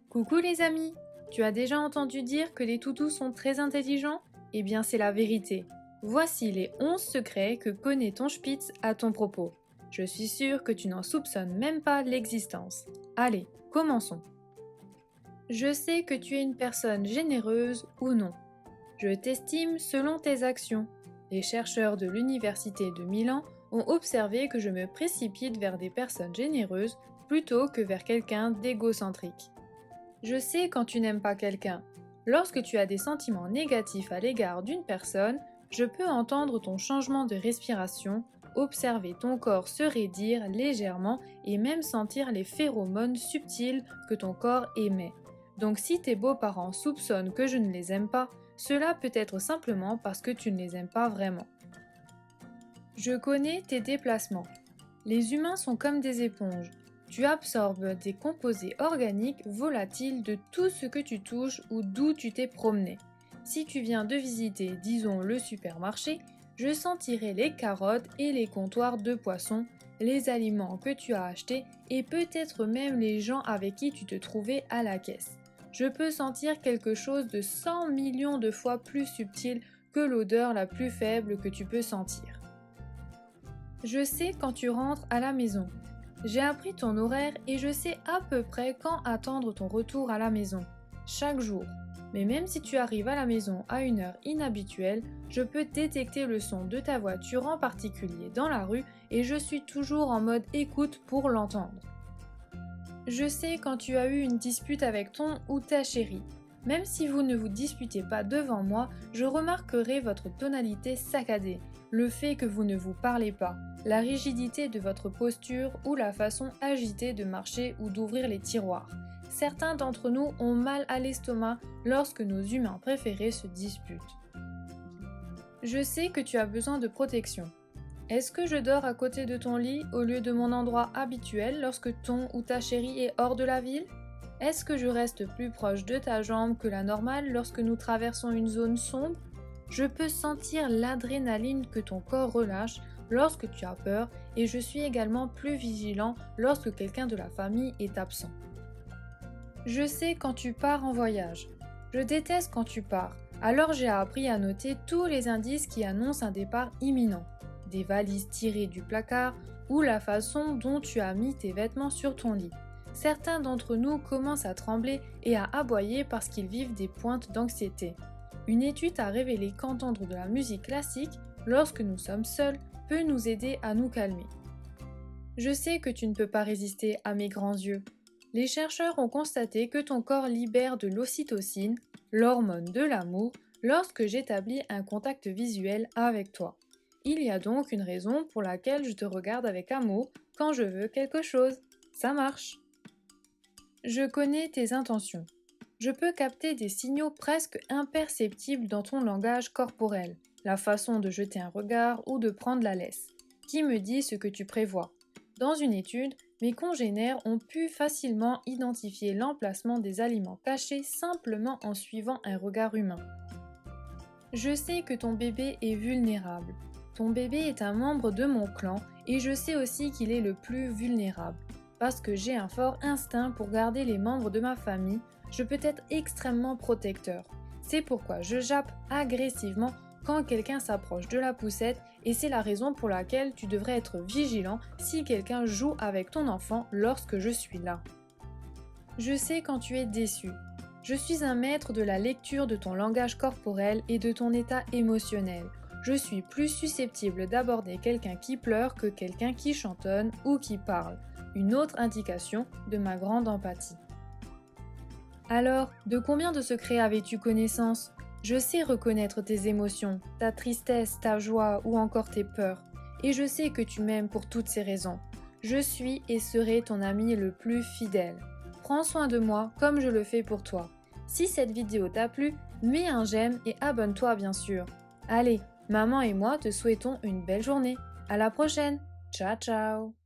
Coucou les amis! Tu as déjà entendu dire que les toutous sont très intelligents? Eh bien c'est la vérité. Voici les 11 secrets que connaît ton Spitz à ton propos. Je suis sûre que tu n'en soupçonnes même pas l'existence. Allez, commençons. Je sais que tu es une personne généreuse ou non. Je t'estime selon tes actions. Les chercheurs de l'université de Milan ont observé que je me précipite vers des personnes généreuses plutôt que vers quelqu'un d'égocentrique. Je sais quand tu n'aimes pas quelqu'un. Lorsque tu as des sentiments négatifs à l'égard d'une personne, je peux entendre ton changement de respiration, observer ton corps se raidir légèrement et même sentir les phéromones subtils que ton corps émet. Donc si tes beaux-parents soupçonnent que je ne les aime pas, cela peut être simplement parce que tu ne les aimes pas vraiment. Je connais tes déplacements. Les humains sont comme des éponges. Tu absorbes des composés organiques volatiles de tout ce que tu touches ou d'où tu t'es promené. Si tu viens de visiter, disons, le supermarché, je sentirai les carottes et les comptoirs de poissons, les aliments que tu as achetés et peut-être même les gens avec qui tu te trouvais à la caisse. Je peux sentir quelque chose de 100 millions de fois plus subtil que l'odeur la plus faible que tu peux sentir. Je sais quand tu rentres à la maison. J'ai appris ton horaire et je sais à peu près quand attendre ton retour à la maison, chaque jour. Mais même si tu arrives à la maison à une heure inhabituelle, je peux détecter le son de ta voiture en particulier dans la rue et je suis toujours en mode écoute pour l'entendre. Je sais quand tu as eu une dispute avec ton ou ta chérie. Même si vous ne vous disputez pas devant moi, je remarquerai votre tonalité saccadée, le fait que vous ne vous parlez pas, la rigidité de votre posture ou la façon agitée de marcher ou d'ouvrir les tiroirs. Certains d'entre nous ont mal à l'estomac lorsque nos humains préférés se disputent. Je sais que tu as besoin de protection. Est-ce que je dors à côté de ton lit au lieu de mon endroit habituel lorsque ton ou ta chérie est hors de la ville? Est-ce que je reste plus proche de ta jambe que la normale lorsque nous traversons une zone sombre? Je peux sentir l'adrénaline que ton corps relâche lorsque tu as peur et je suis également plus vigilant lorsque quelqu'un de la famille est absent. Je sais quand tu pars en voyage. Je déteste quand tu pars, alors j'ai appris à noter tous les indices qui annoncent un départ imminent. Des valises tirées du placard ou la façon dont tu as mis tes vêtements sur ton lit. Certains d'entre nous commencent à trembler et à aboyer parce qu'ils vivent des pointes d'anxiété. Une étude a révélé qu'entendre de la musique classique, lorsque nous sommes seuls, peut nous aider à nous calmer. Je sais que tu ne peux pas résister à mes grands yeux. Les chercheurs ont constaté que ton corps libère de l'ocytocine, l'hormone de l'amour, lorsque j'établis un contact visuel avec toi. Il y a donc une raison pour laquelle je te regarde avec amour quand je veux quelque chose. Ça marche. Je connais tes intentions. Je peux capter des signaux presque imperceptibles dans ton langage corporel, la façon de jeter un regard ou de prendre la laisse, qui me dit ce que tu prévois. Dans une étude, mes congénères ont pu facilement identifier l'emplacement des aliments cachés simplement en suivant un regard humain. Je sais que ton bébé est vulnérable. Ton bébé est un membre de mon clan et je sais aussi qu'il est le plus vulnérable. Parce que j'ai un fort instinct pour garder les membres de ma famille, je peux être extrêmement protecteur. C'est pourquoi je jappe agressivement quand quelqu'un s'approche de la poussette et c'est la raison pour laquelle tu devrais être vigilant si quelqu'un joue avec ton enfant lorsque je suis là. Je sais quand tu es déçu. Je suis un maître de la lecture de ton langage corporel et de ton état émotionnel. Je suis plus susceptible d'aborder quelqu'un qui pleure que quelqu'un qui chantonne ou qui parle. Une autre indication de ma grande empathie. Alors, de combien de secrets avais-tu connaissance? Je sais reconnaître tes émotions, ta tristesse, ta joie ou encore tes peurs. Et je sais que tu m'aimes pour toutes ces raisons. Je suis et serai ton ami le plus fidèle. Prends soin de moi comme je le fais pour toi. Si cette vidéo t'a plu, mets un j'aime et abonne-toi bien sûr. Allez, maman et moi te souhaitons une belle journée. À la prochaine. Ciao ciao.